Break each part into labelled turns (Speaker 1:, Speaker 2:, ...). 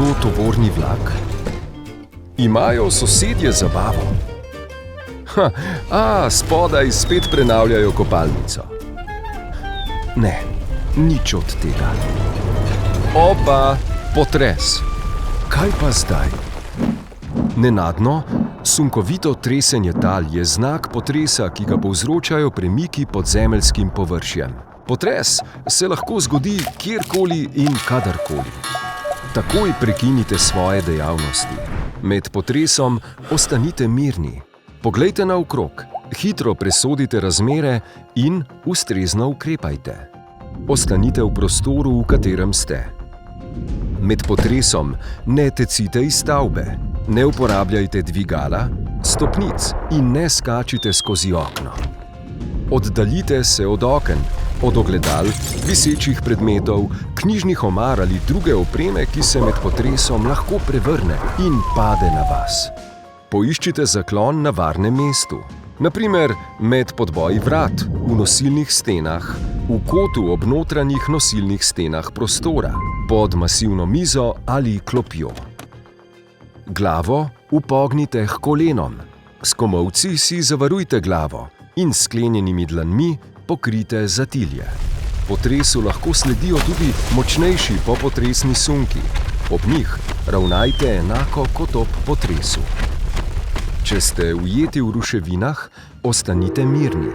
Speaker 1: to tovorni vlak? Imajo sosedje zabavo? Spodaj spet prenavljajo kopalnico. Ne, nič od tega. Opa, potres. Kaj pa zdaj? Nenadno, sunkovito tresenje tal je znak potresa, ki ga povzročajo premiki pod zemeljskim površjem. Potres se lahko zgodi kjerkoli in kadarkoli. Takoj prekinite svoje dejavnosti. Med potresom ostanite mirni. Poglejte naokrog, hitro presodite razmere in ustrezno ukrepajte. Ostanite v prostoru, v katerem ste. Med potresom ne tecite iz stavbe, ne uporabljajte dvigala, stopnic in ne skačite skozi okno. Oddaljite se od oken, od ogledal, visečih predmetov, knjižnih omar ali druge opreme, ki se med potresom lahko prevrne in pade na vas. Poiščite zaklon na varnem mestu, na primer med podboji vrat, v nosilnih stenah, v kotu ob notranjih nosilnih stenah prostora, pod masivno mizo ali klopjo. Glavo upognite h kolenom, s komolci si zavarujte glavo in s sklenjenimi dlanmi pokrijte zatilje. Potresu lahko sledijo tudi močnejši popotresni sunki. Ob njih ravnajte enako kot ob potresu. Če ste ujeti v ruševinah, ostanite mirni.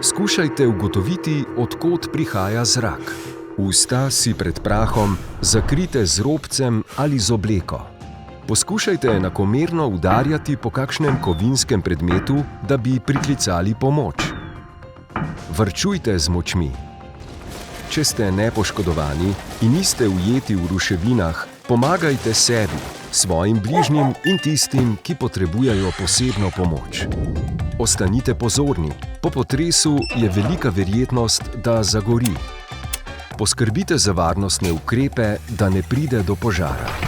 Speaker 1: Skušajte ugotoviti, od kod prihaja zrak. Usta si pred prahom zakrijte z robcem ali z obleko. Poskušajte enakomerno udarjati po kakšnem kovinskem predmetu, da bi priklicali pomoč. Varčujte z močmi. Če ste nepoškodovani in niste ujeti v ruševinah, pomagajte sebi, svojim bližnjim in tistim, ki potrebujejo posebno pomoč. Ostanite pozorni, po potresu je velika verjetnost, da zagori. Poskrbite za varnostne ukrepe, da ne pride do požara.